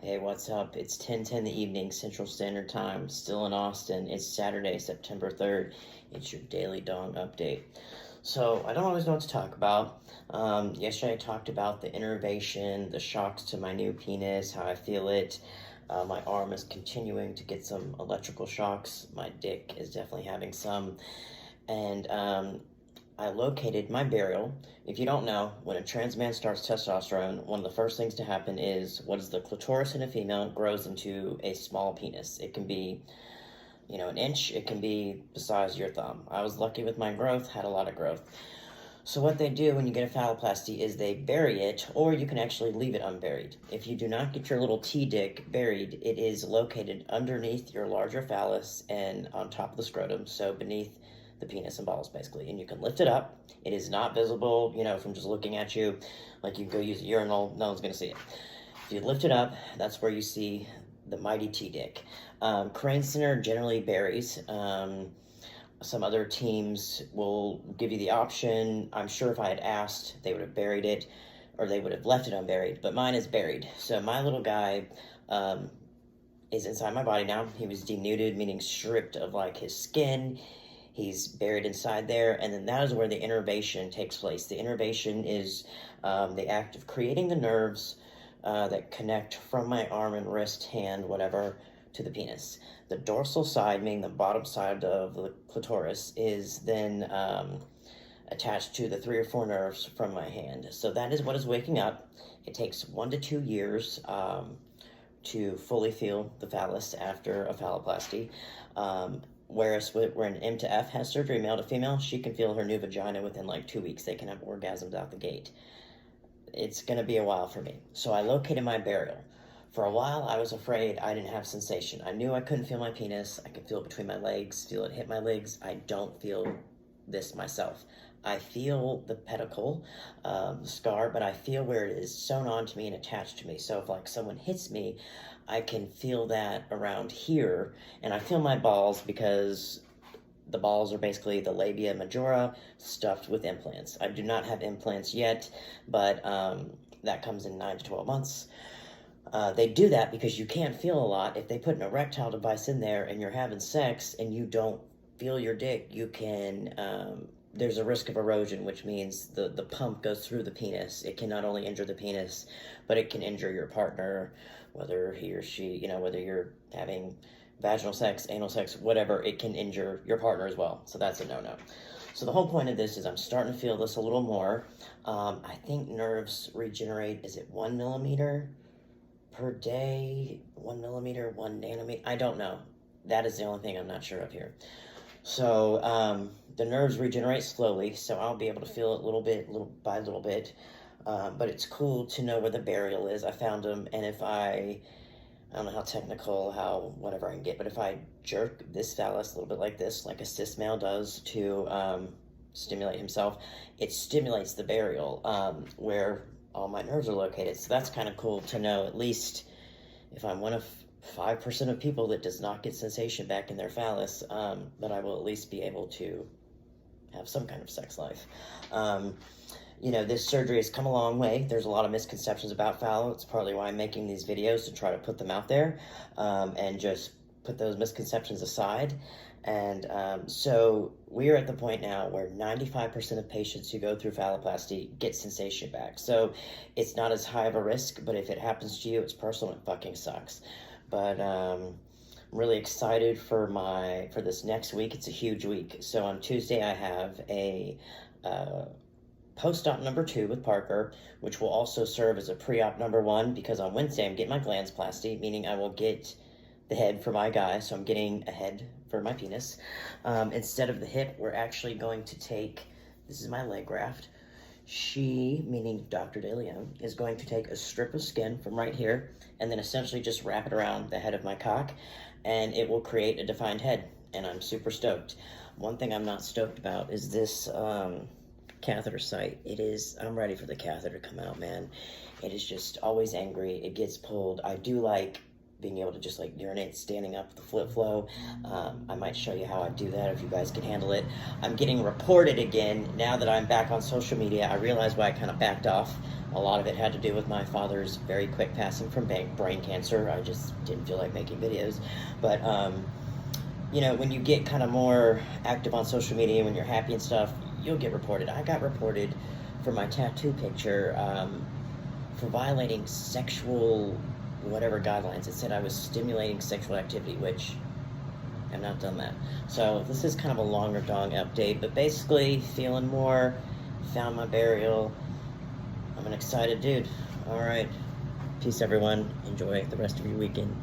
Hey, what's up? It's 10:10 in the evening, Central Standard Time, still in Austin. It's Saturday, September 3rd. It's your daily dong update. So, I don't always know what to talk about. Yesterday I talked about the innervation, the shocks to my new penis, how I feel it. My arm is continuing to get some electrical shocks. My dick is definitely having some. And I located my burial. If you don't know, when a trans man starts testosterone, one of the first things to happen is what is the clitoris in a female grows into a small penis. It can be, an inch. It can be the size of your thumb. I was lucky with my growth, had a lot of growth. So what they do when you get a phalloplasty is they bury it, or you can actually leave it unburied. If you do not get your little T-dick buried, it is located underneath your larger phallus and on top of the scrotum, so beneath the penis and balls, basically. And you can lift it up. It is not visible, from just looking at you. Like you go use a urinal, no one's going to see it. If you lift it up, that's where you see the mighty T-dick. Crane Center generally buries. Some other teams will give you the option. I'm sure if I had asked, they would have buried it, or they would have left it unburied, but mine is buried. So my little guy is inside my body now. He was denuded, meaning stripped of like his skin. He's buried inside there, and then that is where the innervation takes place. The innervation is the act of creating the nerves that connect from my arm and wrist, hand, whatever, to the penis. The dorsal side, meaning the bottom side of the clitoris, is then attached to the 3 or 4 nerves from my hand. So that is what is waking up. It takes 1 to 2 years to fully feel the phallus after a phalloplasty. Whereas where an M to F has surgery, male to female, she can feel her new vagina within like 2 weeks. They can have orgasms out the gate. It's going to be a while for me. So I located my burial. For a while, I was afraid I didn't have sensation. I knew I couldn't feel my penis. I could feel it between my legs, feel it hit my legs. I don't feel this myself. I feel the pedicle, scar, but I feel where it is sewn onto me and attached to me. So if like someone hits me, I can feel that around here, and I feel my balls because the balls are basically the labia majora stuffed with implants. I do not have implants yet, but that comes in 9 to 12 months. They do that because you can't feel a lot. If they put an erectile device in there and you're having sex and you don't feel your dick, you can, there's a risk of erosion, which means the pump goes through the penis. It can not only injure the penis, but it can injure your partner, whether he or she, whether you're having vaginal sex, anal sex, whatever, it can injure your partner as well. So that's a no-no. So the whole point of this is I'm starting to feel this a little more. I think nerves regenerate, is it 1 millimeter per day, 1 millimeter, 1 nanometer? I don't know. That is the only thing I'm not sure of here. So the nerves regenerate slowly, so I'll be able to feel it little by little bit. But it's cool to know where the burial is. I found them, and if I don't know how technical, how whatever I can get, but if I jerk this phallus a little bit like this, like a cis male does to stimulate himself, it stimulates the burial where all my nerves are located. So that's kind of cool to know, at least if I'm one of 5% of people that does not get sensation back in their phallus, but I will at least be able to have some kind of sex life. This surgery has come a long way. There's a lot of misconceptions about phallo. It's partly why I'm making these videos, to try to put them out there and just put those misconceptions aside. And so we're at the point now where 95% of patients who go through phalloplasty get sensation back. So it's not as high of a risk, but if it happens to you, it's personal. It fucking sucks. But I'm really excited for this next week. It's a huge week. So on Tuesday, I have a post-op number 2 with Parker, which will also serve as a pre-op number 1, because on Wednesday I'm getting my glandsplasty, meaning I will get the head for my guy, so I'm getting a head for my penis. Instead of the hip, we're actually going to take, this is my leg graft, she, meaning Dr. DeLeon, is going to take a strip of skin from right here and then essentially just wrap it around the head of my cock, and it will create a defined head, and I'm super stoked. One thing I'm not stoked about is this catheter site. I'm ready for the catheter to come out, man. It is just always angry. It gets pulled. I do like being able to just like urinate standing up with the flip flow. I might show you how I do that if you guys can handle it. I'm getting reported again now that I'm back on social media. I realized why I kind of backed off. A lot of it had to do with my father's very quick passing from brain cancer. I just didn't feel like making videos. But you know, when you get kind of more active on social media, when you're happy and stuff, you'll get reported. I got reported for my tattoo picture for violating sexual whatever guidelines. It said I was stimulating sexual activity, which I've not done that. So this is kind of a longer dong update, but basically feeling more, found my burial. I'm an excited dude. All right, peace everyone. Enjoy the rest of your weekend.